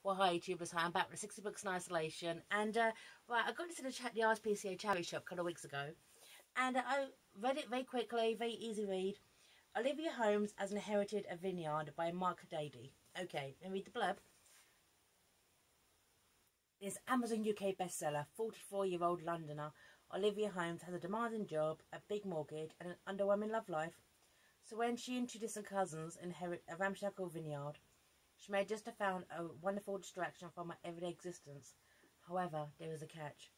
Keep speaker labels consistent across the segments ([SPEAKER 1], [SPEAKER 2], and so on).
[SPEAKER 1] Well, hi YouTubers, hi, I'm back with 60 books in isolation. And, right, I got this in the RSPCA charity shop a couple of weeks ago. And I read it very quickly, very easy read. Olivia Holmes has inherited a vineyard by Mark Daydy. Okay, let me read the blurb. This Amazon UK bestseller, 44-year-old Londoner Olivia Holmes has a demanding job, a big mortgage, and an underwhelming love life. So when she and two distant cousins inherit a ramshackle vineyard, she may just have found a wonderful distraction from her everyday existence. However, there is a catch.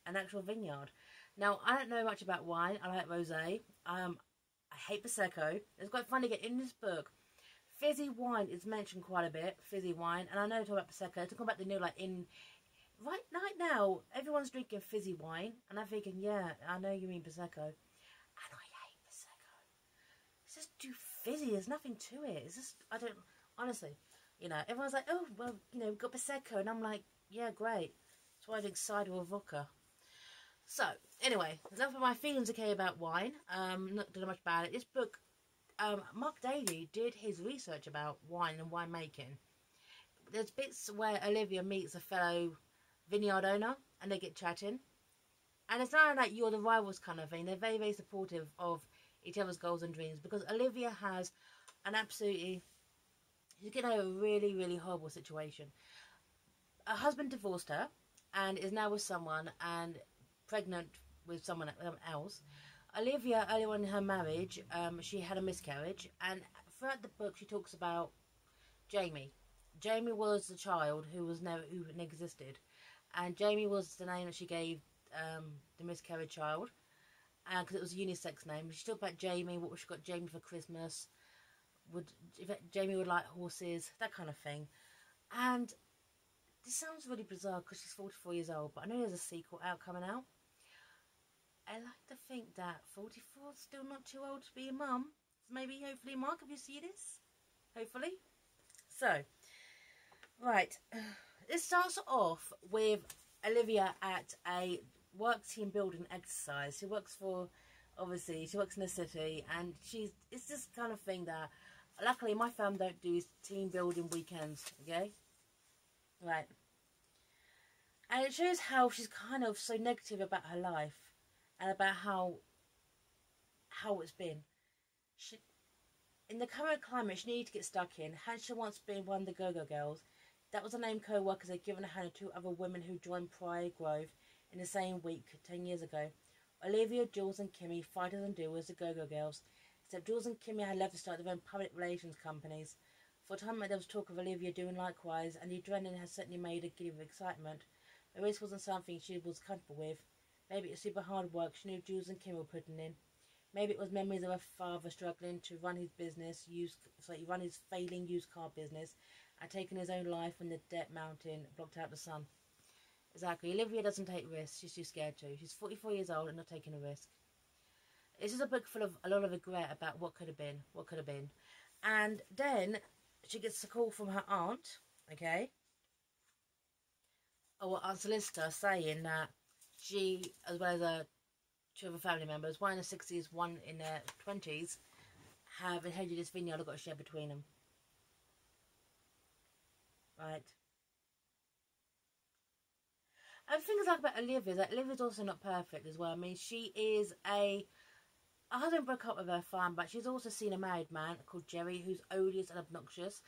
[SPEAKER 1] An actual vineyard. Now, I don't know much about wine. I like rosé. I hate Prosecco. It's quite funny to get in this book. Fizzy wine is mentioned quite a bit. Fizzy wine. And I know they talk about Prosecco. Talking about the new, like, in... Right now, everyone's drinking fizzy wine. And I'm thinking, yeah, I know you mean Prosecco. And I hate Prosecco. It's just too fizzy. There's nothing to it. It's just, I don't... Honestly... You know, everyone's like, oh, well, you know, we've got Prosecco. And I'm like, yeah, great. That's why I drink cider or vodka. So, anyway, enough of my feelings okay about wine. Not doing much about it. This book, Mark Daydy did his research about wine and winemaking. There's bits where Olivia meets a fellow vineyard owner and they get chatting. And it's not like you're the rivals kind of thing. They're very, very supportive of each other's goals and dreams. Because Olivia has an absolutely... She's getting a really, really horrible situation. Her husband divorced her and is now with someone and pregnant with someone else. Olivia, early on in her marriage, she had a miscarriage. And throughout the book, she talks about Jamie. Jamie was the child who never existed. And Jamie was the name that she gave the miscarried child. Because it was a unisex name. She talked about Jamie, what she got Jamie for Christmas. Jamie would like horses, that kind of thing. And this sounds really bizarre because she's 44 years old, but I know there's a sequel coming out. I like to think that 44 is still not too old to be a mum. So maybe, hopefully, Mark, if you see this, hopefully. So, right, this starts off with Olivia at a work team building exercise. She works for, obviously, she works in the city, and it's this kind of thing that, luckily, my firm don't do team building weekends, okay? Right. And it shows how she's kind of so negative about her life and about how it's been. In the current climate, she needed to get stuck in. Had she once been one of the Go-Go Girls, that was the name co-workers had given her and two other women who joined Pride Grove in the same week 10 years ago. Olivia, Jules and Kimmy, fighters and doers, the Go-Go Girls. Except Jules and Kimmy had left to start their own public relations companies. For a time there was talk of Olivia doing likewise, and the adrenaline had certainly made her giddy with excitement. The race wasn't something she was comfortable with. Maybe it was super hard work she knew Jules and Kimmy were putting in. Maybe it was memories of her father struggling to run his business, run his failing used car business, and taking his own life when the debt mountain blocked out the sun. Exactly. Olivia doesn't take risks. She's too scared to. She's 44 years old and not taking a risk. This is a book full of a lot of regret about what could have been, And then she gets a call from her aunt, okay? Or aunt solicitor saying that she, as well as two other family members, one in the 60s, one in their 20s, have inherited this vineyard. I've got to share between them. Right. And things like about Olivia is that Olivia's also not perfect as well. I mean, she is her husband broke up with her fine, but she's also seen a married man called Jerry who's odious and obnoxious.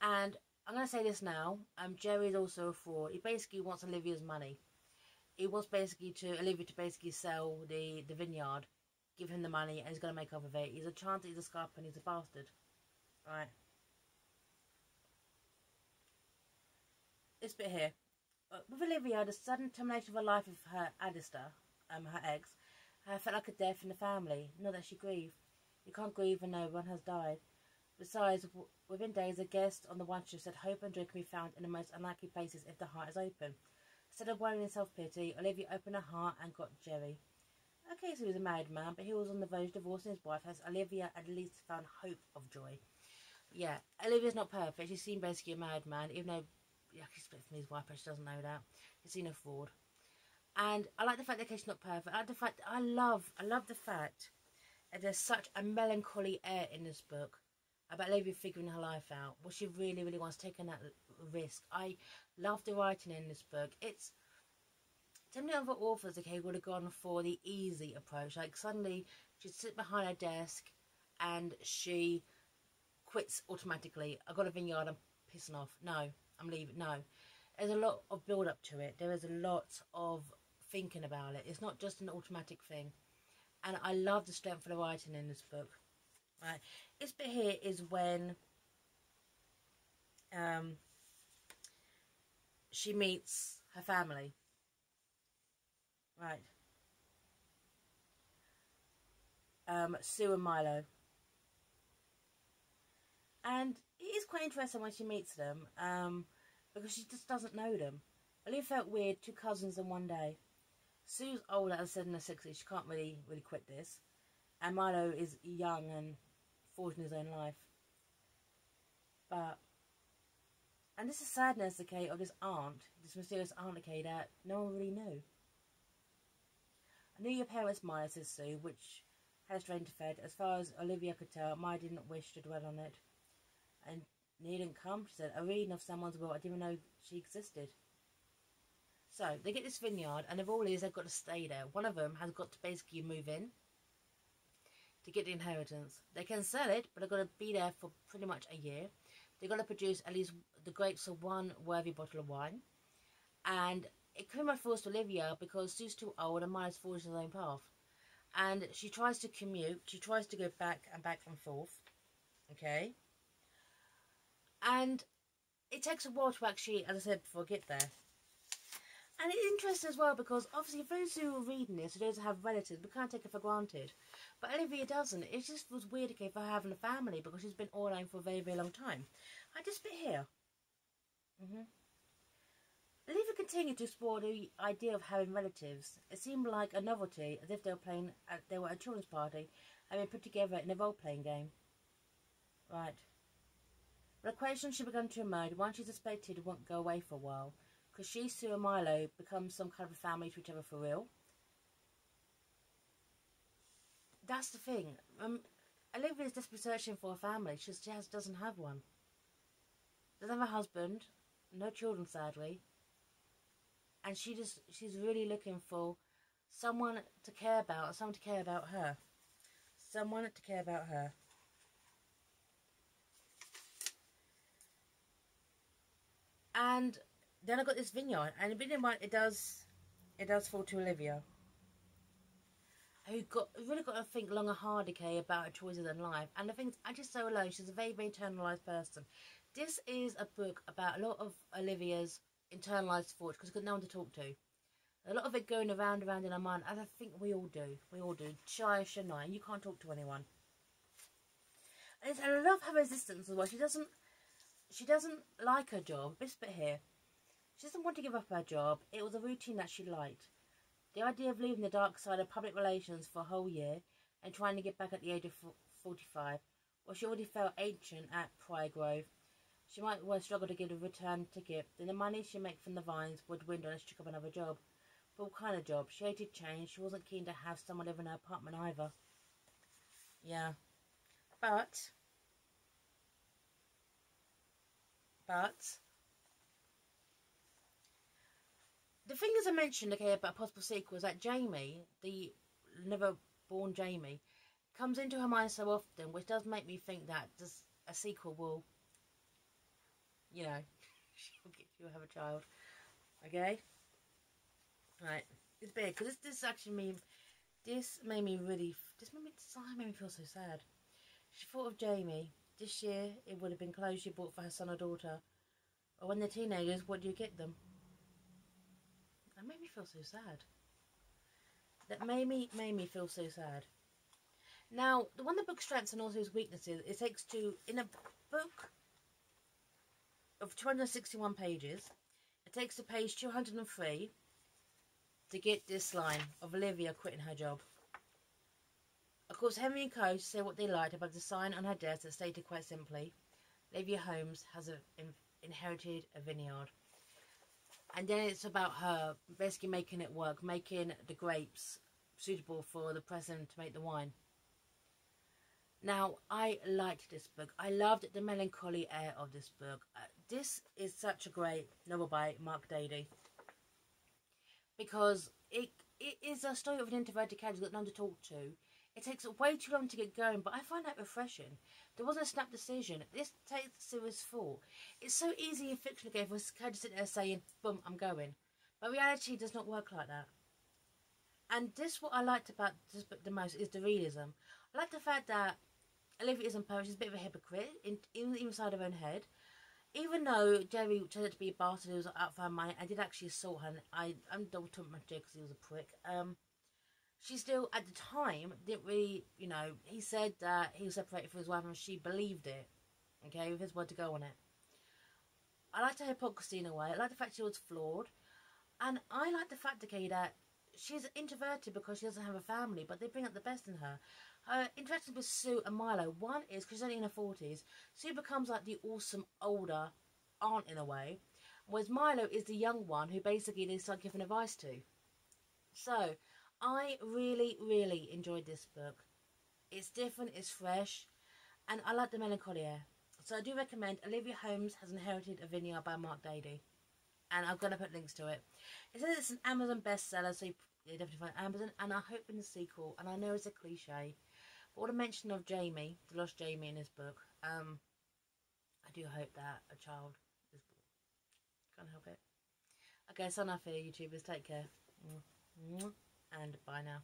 [SPEAKER 1] And I'm going to say this now, Jerry is also a fraud. He basically wants Olivia's money. He wants Olivia to basically sell the vineyard, give him the money, and he's going to make off with it. He's a chance, he's a scalp, and he's a bastard. Right. This bit here. With Olivia, the sudden termination of her life with her Alistair, her ex, felt like a death in the family. Not that she grieved. You can't grieve when no one has died. Besides, within days, a guest on the one shift said hope and joy can be found in the most unlikely places if the heart is open. Instead of wallowing in self-pity, Olivia opened her heart and got Jerry. Okay, so he was a married man, but he was on the verge of divorcing his wife, as Olivia at least found hope of joy. Yeah, Olivia's not perfect. She's seen basically a married man, even though he split from his wife, but she doesn't know that. She's seen a fraud. And I like the fact that she's not perfect. I love the fact that there's such a melancholy air in this book about Olivia figuring her life out. What she really, really wants, taking that risk. I love the writing in this book. It's so many other authors, okay, would have gone for the easy approach. Like suddenly she'd sit behind her desk and she quits automatically. I got a vineyard, I'm pissing off. No, I'm leaving. No. There's a lot of build up to it. There is a lot of thinking about it. It's not just an automatic thing. And I love the strength of the writing in this book. Right. This bit here is when she meets her family. Right. Sue and Milo. And it is quite interesting when she meets them, because she just doesn't know them. Olivia felt weird, 2 cousins in one day. Sue's old, as I said, in her 60s, she can't really quit this. And Milo is young and forging his own life. And this is sadness, okay, of this aunt, this mysterious aunt, okay, that no one really knew. I knew your parents, Maya, says Sue, which had a strange effect. As far as Olivia could tell, Maya didn't wish to dwell on it. And he didn't come, she said. A reading of someone's will, I didn't even know she existed. So, they get this vineyard, and of all these, they've got to stay there. One of them has got to basically move in to get the inheritance. They can sell it, but they've got to be there for pretty much a year. They've got to produce at least the grapes of one worthy bottle of wine. And it pretty much falls to Olivia because Sue's too old and Maya's forged his own path. And she tries to commute. She tries to go back and forth. Okay? And it takes a while to actually, as I said before, get there. And it's interesting as well because obviously for those who are reading this, who don't have relatives, we can't take it for granted. But Olivia doesn't. It just was weird, okay, for her having a family because she's been all alone for a very, very long time. I just bit here. Olivia continued to explore the idea of having relatives. It seemed like a novelty, as if they were at a children's party and been put together in a role-playing game. Right. But a question she began to emerge, one she suspected won't go away for a while. Could she, Sue and Milo, become some kind of a family to each other for real? That's the thing. Olivia's just searching for a family. She just doesn't have one. Doesn't have a husband. No children, sadly. And she's really looking for someone to care about. Someone to care about her. Someone to care about her. And then I got this vineyard, and it does fall to Olivia, who really got to think long and hard, okay, about her choices in life. And the things, I just so alone. She's a very, very internalised person. This is a book about a lot of Olivia's internalised thoughts because she's got no one to talk to. A lot of it going around in her mind, and I think we all do. We all do. Shy, Shania, you can't talk to anyone. And I love her resistance as well. She doesn't like her job. This bit here. She doesn't want to give up her job. It was a routine that she liked. The idea of leaving the dark side of public relations for a whole year and trying to get back at the age of 45, well, she already felt ancient at Prior Grove. She might well struggle to get a return ticket. Then the money she made from the vines would dwindle and she took up another job. But what kind of job? She hated change. She wasn't keen to have someone live in her apartment either. Yeah. But the thing as I mentioned, okay, about possible sequel is that Jamie, the never born Jamie, comes into her mind so often, which does make me think that a sequel will, you know, she'll have a child. Okay? Right. It's big, because this made me feel so sad. She thought of Jamie. This year, it would have been clothes she bought for her son or daughter. Or when they're teenagers, what do you get them? That made me feel so sad. That made me feel so sad. Now, the one of the book's strengths and also its weaknesses, it takes in a book of 261 pages, it takes to page 203 to get this line of Olivia quitting her job. Of course, Henry and Co. say what they liked about the sign on her desk that stated quite simply, Olivia Holmes has inherited a vineyard. And then it's about her basically making it work, making the grapes suitable for the president to make the wine. Now, I liked this book. I loved the melancholy air of this book. this is such a great novel by Mark Daydy, because it is a story of an introverted character who's got no one to talk to. It takes way too long to get going, but I find that refreshing. There wasn't a snap decision. This takes serious thought. It's so easy in fiction again for a character to sit there saying, boom, I'm going. But reality does not work like that. And this, what I liked about this book the most, is the realism. I like the fact that Olivia isn't Polish, she's a bit of a hypocrite, even inside her own head. Even though Jerry turned out to be a bastard who was out for her money and did actually assault her, and I'm double talking about Jerry because he was a prick, she still, at the time, didn't really, you know, he said that he was separated from his wife and she believed it, okay, with his word to go on it. I liked her hypocrisy in a way. I like the fact she was flawed. And I like the fact, okay, that she's introverted because she doesn't have a family, but they bring out the best in her. Her interactions with Sue and Milo, one is because she's only in her 40s. Sue becomes like the awesome older aunt in a way, whereas Milo is the young one who basically they start giving advice to. So, I really, really enjoyed this book. It's different, it's fresh, and I like the melancholy air. So I do recommend Olivia Holmes Has Inherited a Vineyard by Mark Daydy. And I'm going to put links to it. It says it's an Amazon bestseller, so you definitely find Amazon. And I hope in the sequel, and I know it's a cliche, but what a mention of Jamie, the lost Jamie in his book, I do hope that a child is born. Can't help it. Okay, so enough here, YouTubers. Take care. And bye now.